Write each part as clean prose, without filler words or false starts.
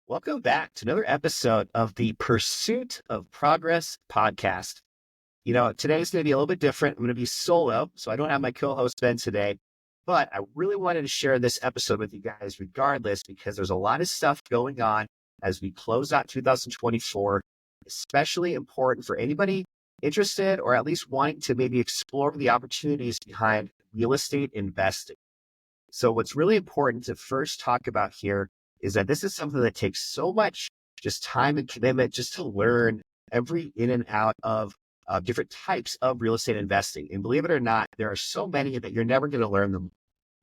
Welcome back to another episode of the Pursuit of Progress podcast. Today's going to be a little bit different. I'm going to be solo, so I don't have my co-host Ben today, but I really wanted to share this episode with you guys regardless, because there's a lot of stuff going on as we close out 2024, especially important for anybody interested or at least wanting to maybe explore the opportunities behind real estate investing. So what's really important to first talk about here is that this is something that takes so much just time and commitment just to learn every in and out of different types of real estate investing. And believe it or not, there are so many that you're never going to learn them.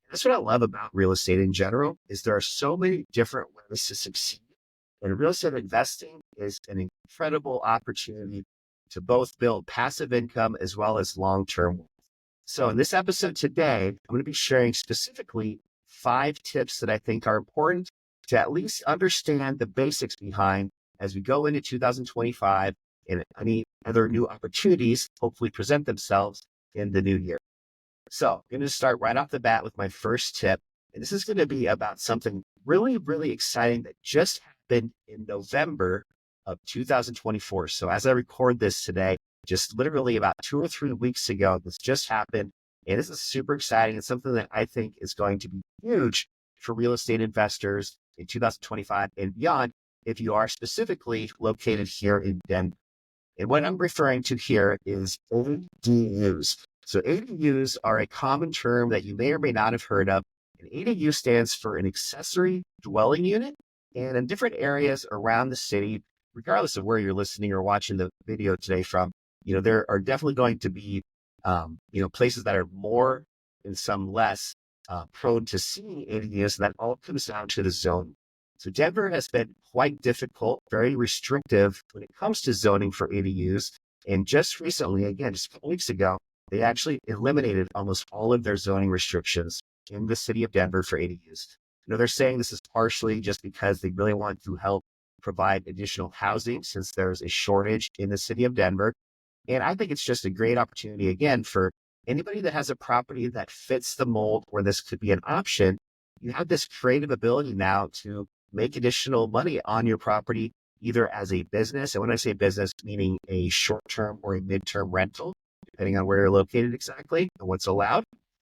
That's what I love about real estate in general, is there are so many different ways to succeed. And real estate investing is an incredible opportunity to both build passive income as well as long-term wealth. So in this episode today, I'm going to be sharing specifically 5 tips that I think are important to at least understand the basics behind as we go into 2025 and any other new opportunities hopefully present themselves in the new year. So I'm going to start right off the bat with my first tip. And this is going to be about something really, really exciting that just happened in November of 2024. So as I record this today, just literally about 2 or 3 weeks ago, this just happened. And this is super exciting. It's something that I think is going to be huge for real estate investors in 2025 and beyond, if you are specifically located here in Denver. And what I'm referring to here is ADUs. So ADUs are a common term that you may or may not have heard of. An ADU stands for an accessory dwelling unit. And in different areas around the city, regardless of where you're listening or watching the video today from, there are definitely going to be, places that are more and some less prone to seeing ADUs, and that all comes down to the zone. So Denver has been quite difficult, very restrictive when it comes to zoning for ADUs. And just recently, again, just a couple weeks ago, they actually eliminated almost all of their zoning restrictions in the city of Denver for ADUs. They're saying this is partially just because they really want to help provide additional housing since there's a shortage in the city of Denver. And I think it's just a great opportunity, again, for anybody that has a property that fits the mold where this could be an option. You have this creative ability now to make additional money on your property, either as a business. And when I say business, meaning a short-term or a mid-term rental, depending on where you're located exactly and what's allowed.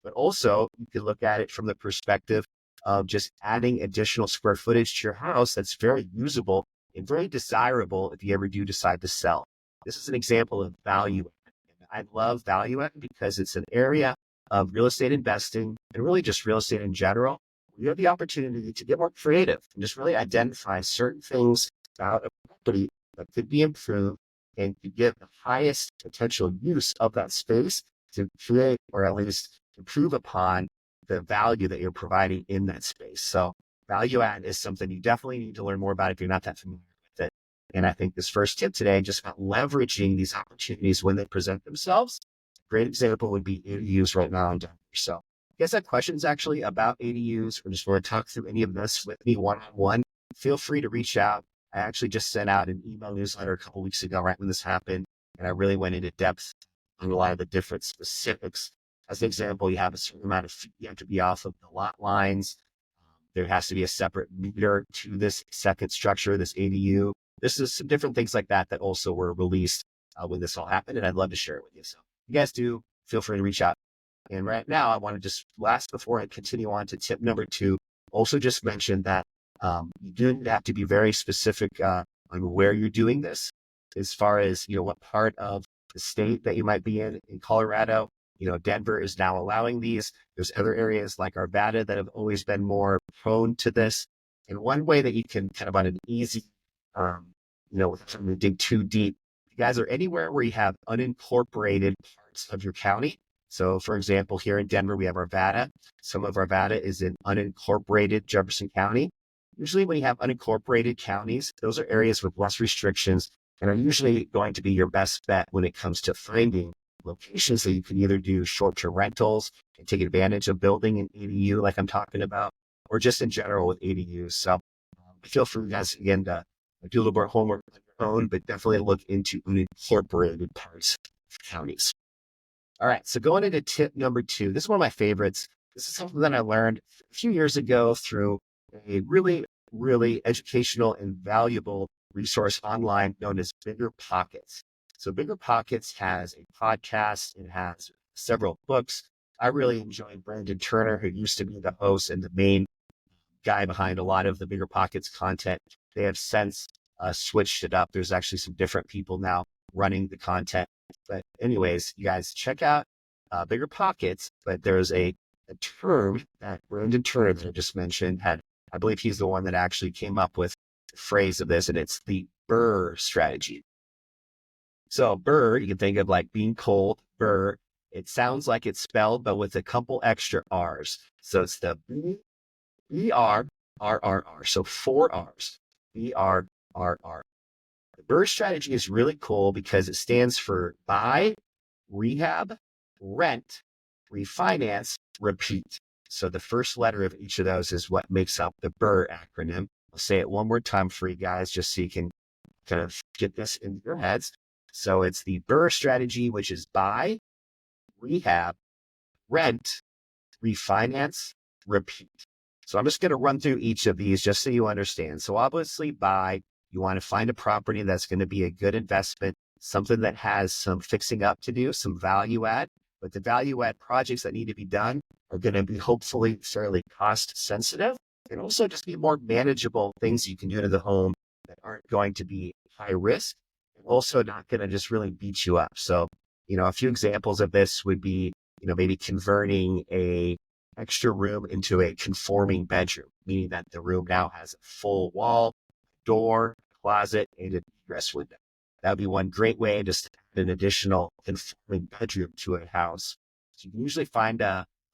But also you can look at it from the perspective of just adding additional square footage to your house that's very usable and very desirable if you ever do decide to sell. This is an example of value add. I love value add because it's an area of real estate investing and really just real estate in general. You have the opportunity to get more creative and just really identify certain things about a property that could be improved and to get the highest potential use of that space to create or at least improve upon the value that you're providing in that space. So value add is something you definitely need to learn more about if you're not that familiar with it. And I think this first tip today, just about leveraging these opportunities when they present themselves. A great example would be ADUs right now in Denver. So if you guys have questions actually about ADUs or just want to talk through any of this with me one-on-one, feel free to reach out. I actually just sent out an email newsletter a couple weeks ago, right when this happened. And I really went into depth on a lot of the different specifics. As an example, you have a certain amount of fee you have to be off of the lot lines. There has to be a separate meter to this second structure, this ADU. This is some different things like that that also were released when this all happened, and I'd love to share it with you. So if you guys do, feel free to reach out. And right now, I want to just before I continue on to tip number 2, also just mention that you do have to be very specific on where you're doing this, as far as, what part of the state that you might be in. In Colorado, Denver is now allowing these. There's other areas like Arvada that have always been more prone to this. And one way that you can kind of on an easy, without having to dig too deep, you guys are anywhere where you have unincorporated parts of your county. So for example, here in Denver, we have Arvada. Some of Arvada is in unincorporated Jefferson County. Usually when you have unincorporated counties, those are areas with less restrictions and are usually going to be your best bet when it comes to finding locations that you can either do short-term rentals and take advantage of building an ADU like I'm talking about, or just in general with ADUs. So feel free, guys, again, to do a little more homework on your own, but definitely look into unincorporated parts of counties. All right, so going into tip number 2, this is one of my favorites. This is something that I learned a few years ago through a really really educational and valuable resource online known as BRRRR. So BRRRR has a podcast. It has several books. I really enjoy Brandon Turner, who used to be the host and the main guy behind a lot of the BRRRR content. They have since switched it up. There's actually some different people now running the content. But anyways, you guys check out BRRRR. But there's a term that Brandon Turner that I just mentioned had. I believe he's the one that actually came up with the phrase of this, and it's the BRRRR strategy. So BRRRR, you can think of like being cold, BRRRR. It sounds like it's spelled, but with a couple extra R's. So it's the BRRRR. So 4 R's. BRRRR. The BRRRR strategy is really cool because it stands for buy, rehab, rent, refinance, repeat. So the first letter of each of those is what makes up the BRRRR acronym. I'll say it one more time for you guys, just so you can kind of get this in your heads. So it's the BRRRR strategy, which is buy, rehab, rent, refinance, repeat. So I'm just going to run through each of these just so you understand. So obviously buy, you want to find a property that's going to be a good investment, something that has some fixing up to do, some value add, but the value add projects that need to be done are going to be hopefully fairly cost sensitive and also just be more manageable things you can do to the home that aren't going to be high risk and also not going to just really beat you up. So, a few examples of this would be, maybe converting a extra room into a conforming bedroom, meaning that the room now has a full wall, door, closet, and an egress window. That would be one great way just to add an additional conforming bedroom to a house. So you can usually find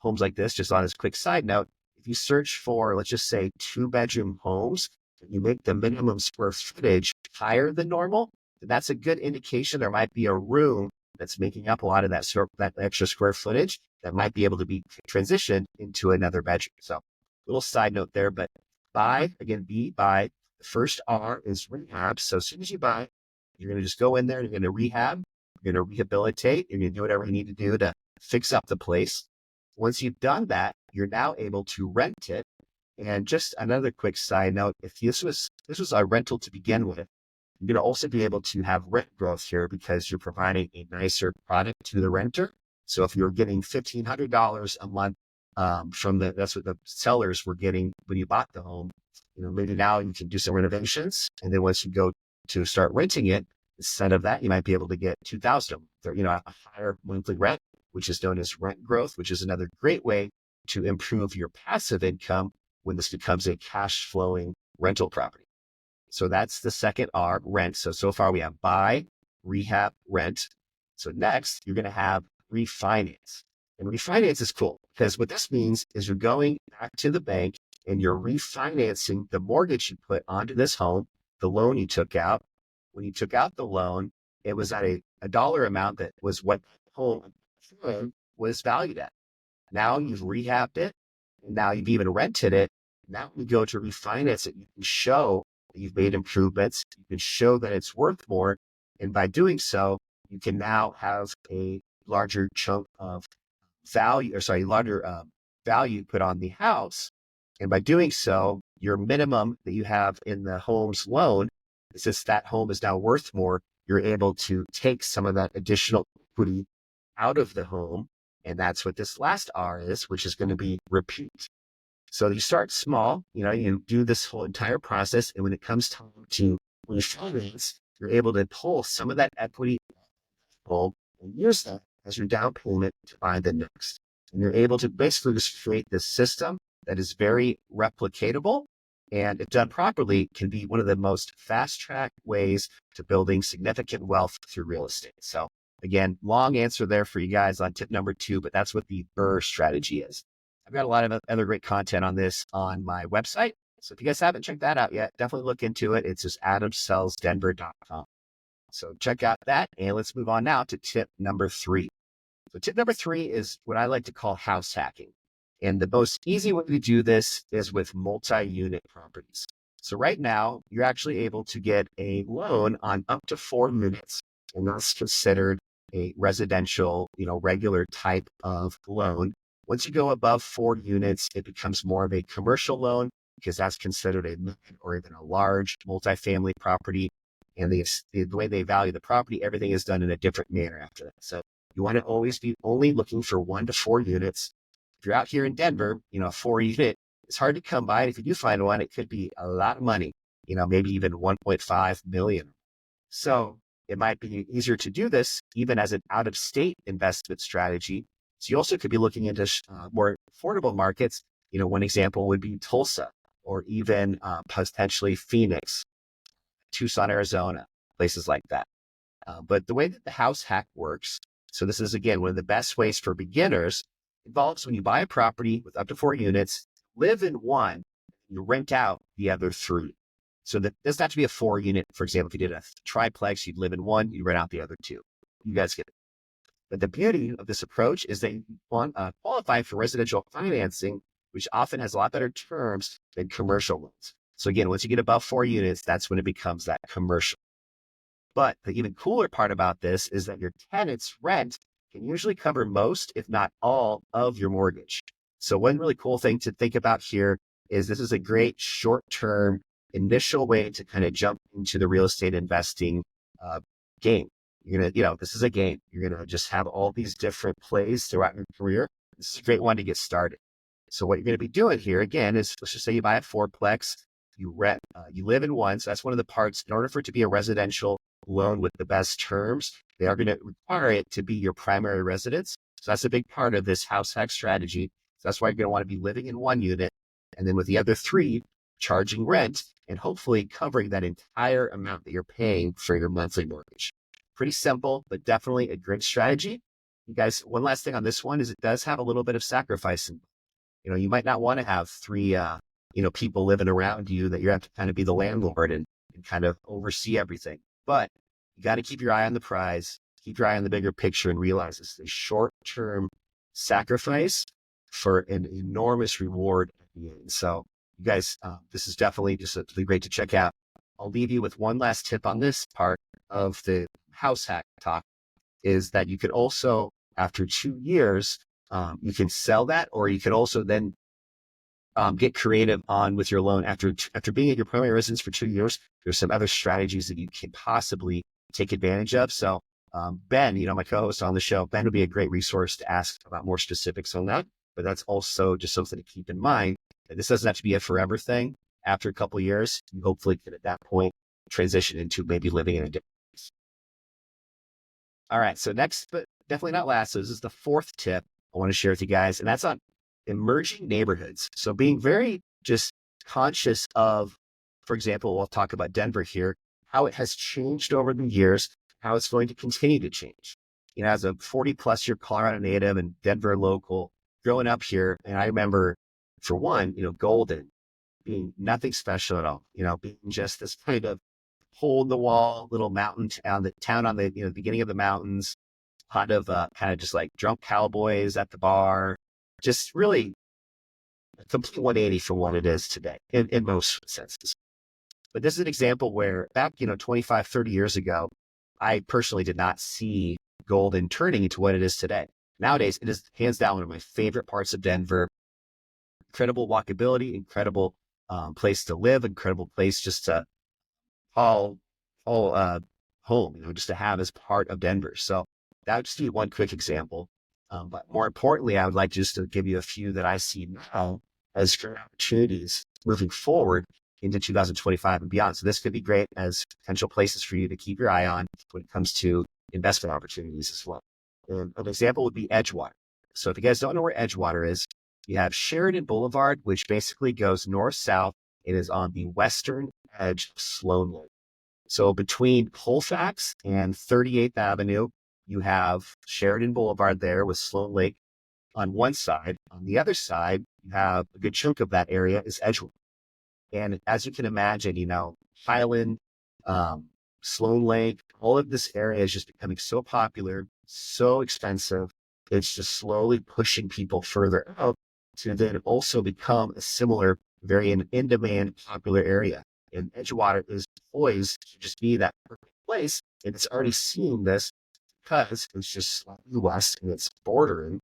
homes like this. Just on this quick side note, if you search for, let's just say, 2-bedroom homes, and you make the minimum square footage higher than normal, then that's a good indication there might be a room that's making up a lot of that extra square footage that might be able to be transitioned into another bedroom. So little side note there, but buy, again, buy. The first R is rehab. So as soon as you buy, you're going to just go in there, you're going to rehab, you're going to rehabilitate, you're going to do whatever you need to do to fix up the place. Once you've done that, you're now able to rent it. And just another quick side note, if this was a rental to begin with, you're going to also be able to have rent growth here because you're providing a nicer product to the renter. So if you're getting $1,500 a month that's what the sellers were getting when you bought the home, maybe now you can do some renovations. And then once you go to start renting it, instead of that, you might be able to get $2,000, a higher monthly rent, which is known as rent growth, which is another great way to improve your passive income when this becomes a cash flowing rental property. So that's the second R, rent. So far we have buy, rehab, rent. So next you're going to have refinance. And refinance is cool because what this means is you're going back to the bank and you're refinancing the mortgage you put onto this home, the loan you took out. When you took out the loan, it was at a dollar amount that was what the home was valued at. Now you've rehabbed it, and now you've even rented it. Now we go to refinance it. You can show that you've made improvements. You can show that it's worth more. And by doing so, you can now have a larger chunk of value put on the house. And by doing so, your minimum that you have in the home's loan, since that home is now worth more, you're able to take some of that additional equity out of the home. And that's what this last R is, which is going to be repeat. So you start small, you do this whole entire process. And when it comes time to refinance, you're able to pull some of that equity home and use that as your down payment to buy the next. And you're able to basically just create this system that is very replicatable, and if done properly, can be one of the most fast track ways to building significant wealth through real estate. So again, long answer there for you guys on tip number 2, but that's what the BRRRR strategy is. I've got a lot of other great content on this on my website. So if you guys haven't checked that out yet, definitely look into it. It's just adamsellsdenver.com. So check out that, and let's move on now to tip number 3. So tip number 3 is what I like to call house hacking. And the most easy way to do this is with multi-unit properties. So right now, you're actually able to get a loan on up to 4 units, and that's considered a residential, regular type of loan. Once you go above 4 units, it becomes more of a commercial loan. because that's considered a mid or even a large multifamily property. And the way they value the property, everything is done in a different manner after that. So you want to always be only looking for 1 to 4 units. If you're out here in Denver, a 4 unit, it's hard to come by. And if you do find one, it could be a lot of money, maybe even 1.5 million. So it might be easier to do this even as an out-of-state investment strategy. So you also could be looking into more affordable markets. One example would be Tulsa, or even potentially Phoenix, Tucson, Arizona, places like that. But the way that the house hack works, so this is, again, one of the best ways for beginners, involves when you buy a property with up to 4 units, live in one, you rent out the other 3. So that doesn't have to be a 4 unit. For example, if you did a triplex, you'd live in one, you rent out the other 2. You guys get it. But the beauty of this approach is that you qualify for residential financing, which often has a lot better terms than commercial loans. So again, once you get above 4 units, that's when it becomes that commercial. But the even cooler part about this is that your tenant's rent can usually cover most, if not all, of your mortgage. So one really cool thing to think about here is this is a great short-term initial way to kind of jump into the real estate investing game. You're going to, this is a game. You're going to just have all these different plays throughout your career. This is a great one to get started. So what you're going to be doing here, again, is let's just say you buy a fourplex, you rent, you live in one. So that's one of the parts. In order for it to be a residential loan with the best terms, they are going to require it to be your primary residence. So that's a big part of this house hack strategy. So that's why you're going to want to be living in 1 unit, and then with the other 3, charging rent and hopefully covering that entire amount that you're paying for your monthly mortgage. Pretty simple, but definitely a great strategy. You guys, one last thing on this one is it does have a little bit of sacrifice. You might not want to have 3, people living around you that you have to kind of be the landlord and kind of oversee everything. But you got to keep your eye on the prize, keep your eye on the bigger picture, and realize it's a short-term sacrifice for an enormous reward at the end. So you guys, this is definitely just great to check out. I'll leave you with one last tip on this part of the house hack talk, is that you could also, after 2 years, you can sell that, or you could also then get creative on with your loan after being at your primary residence for 2 years. There's some other strategies that you can possibly take advantage of. So Ben, my co-host on the show, Ben would be a great resource to ask about more specifics on that. But that's also just something to keep in mind, that this doesn't have to be a forever thing. After a couple of years, you hopefully can at that point transition into maybe living in a different place. All right. So next, but definitely not last. So this is the 4th tip I want to share with you guys, and that's on emerging neighborhoods. So being very just conscious of, for example, we'll talk about Denver here, how it has changed over the years, how it's going to continue to change. As a 40+ year Colorado native and Denver local, growing up here, and I remember, for one, Golden being nothing special at all, being just this kind of hole in the wall little mountain town, the town on the beginning of the mountains, kind of just like drunk cowboys at the bar, just really a complete 180 from what it is today in most senses. But this is an example where back 25, 30 years ago, I personally did not see Golden turning into what it is today. Nowadays, it is hands down one of my favorite parts of Denver. Incredible walkability, incredible place to live, incredible place just to call home, just to have as part of Denver. So that would just be one quick example. But more importantly, I would like just to give you a few that I see now as great opportunities moving forward into 2025 and beyond. So this could be great as potential places for you to keep your eye on when it comes to investment opportunities as well. And an example would be Edgewater. So if you guys don't know where Edgewater is, you have Sheridan Boulevard, which basically goes north-south. It is on the western edge of Sloan Lake. So between Colfax and 38th Avenue, you have Sheridan Boulevard there with Sloan Lake on one side. On the other side, you have a good chunk of that area is Edgewater. And as you can imagine, Highland, Sloan Lake, all of this area is just becoming so popular, so expensive. It's just slowly pushing people further out to then also become a similar, very in-demand, popular area. And Edgewater is poised to just be that perfect place. And it's already seeing this because it's just slightly west and it's bordering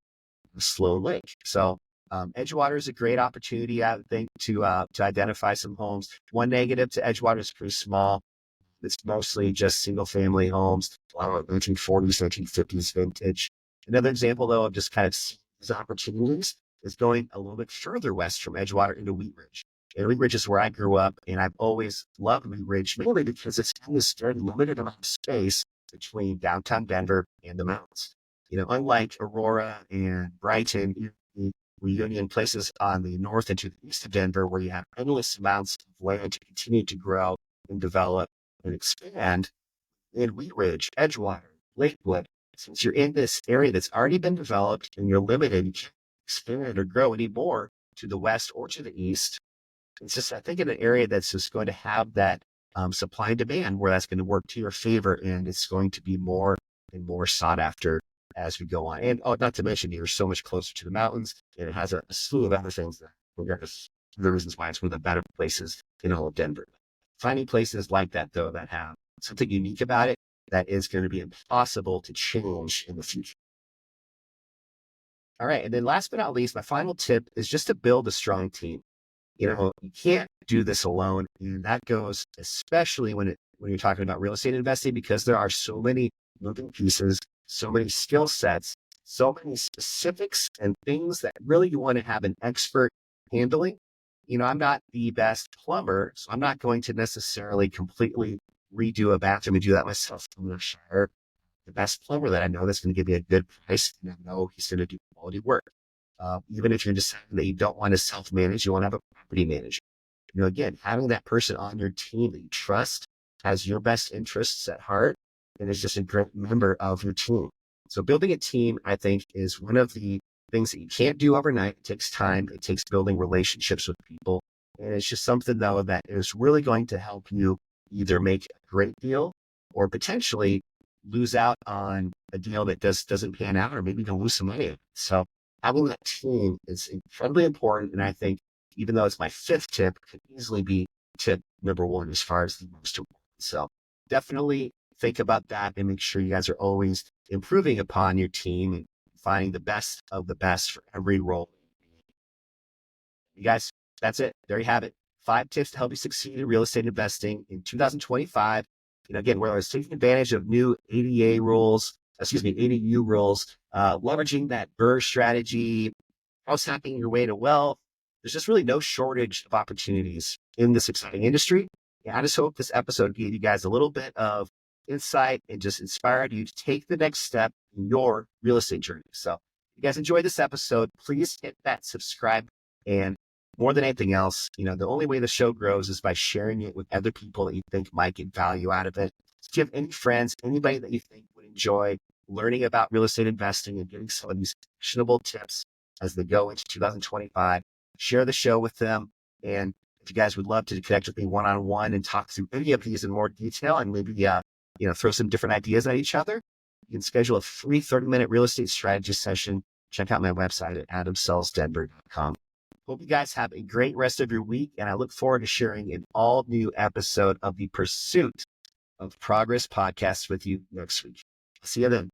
Sloan Lake. So Edgewater is a great opportunity, I think, to identify some homes. One negative to Edgewater is pretty small. It's mostly just single family homes, 1940s, 1950s vintage. Another example, though, of just kind of these opportunities is going a little bit further west from Edgewater into Wheat Ridge. And Wheat Ridge is where I grew up, and I've always loved Wheat Ridge, mainly because it's in this very limited amount of space between downtown Denver and the mountains. Unlike Aurora and Brighton, Reunion, places on the north and to the east of Denver, where you have endless amounts of land to continue to grow and develop and expand. In Wheat Ridge, Edgewater, Lakewood, since you're in this area that's already been developed and you're limited, you can't expand or grow anymore to the west or to the east. It's just, I think, in an area that's just going to have that supply and demand, where that's going to work to your favor, and it's going to be more and more sought after as we go on. And not to mention, you're so much closer to the mountains, and it has a slew of other things that are the reasons why it's one of the better places in all of Denver. Finding places like that, though, that have something unique about it that is going to be impossible to change in the future. All right. And then last but not least, my final tip is just to build a strong team. You can't do this alone. And that goes especially when you're talking about real estate investing, because there are so many moving pieces, so many skill sets, so many specifics and things that really you want to have an expert handling. I'm not the best plumber, so I'm not going to necessarily completely redo a bathroom and do that myself. I'm going to hire the best plumber that I know that's going to give me a good price, and I know he's going to do quality work. Even if you're deciding that you don't want to self-manage, you want to have a property manager. Again, having that person on your team that you trust, has your best interests at heart, and is just a great member of your team. So building a team, I think, is one of the things that you can't do overnight. It takes time. It takes building relationships with people. And it's just something, though, that is really going to help you either make a great deal or potentially lose out on a deal that doesn't pan out, or maybe even lose some money. So having that team is incredibly important. And I think, even though it's my fifth tip, could easily be tip number one as far as the most important. So definitely think about that and make sure you guys are always improving upon your team and finding the best of the best for every role. You guys, that's it. There you have it. 5 tips to help you succeed in real estate investing in 2025. Again, whether it's taking advantage of new ADU rules, leveraging that BRRRR strategy, house hacking your way to wealth. There's just really no shortage of opportunities in this exciting industry. I just hope this episode gave you guys a little bit of insight and just inspired you to take the next step in your real estate journey. So if you guys enjoyed this episode, please hit that subscribe. And more than anything else, the only way the show grows is by sharing it with other people that you think might get value out of it. So if you have any friends, anybody that you think would enjoy learning about real estate investing and getting some of these actionable tips as they go into 2025, share the show with them. And if you guys would love to connect with me one-on-one and talk through any of these in more detail, and maybe throw some different ideas at each other, you can schedule a free 30-minute real estate strategy session. Check out my website at adamsellsdenver.com. Hope you guys have a great rest of your week, and I look forward to sharing an all-new episode of the Pursuit of Progress podcast with you next week. See you then.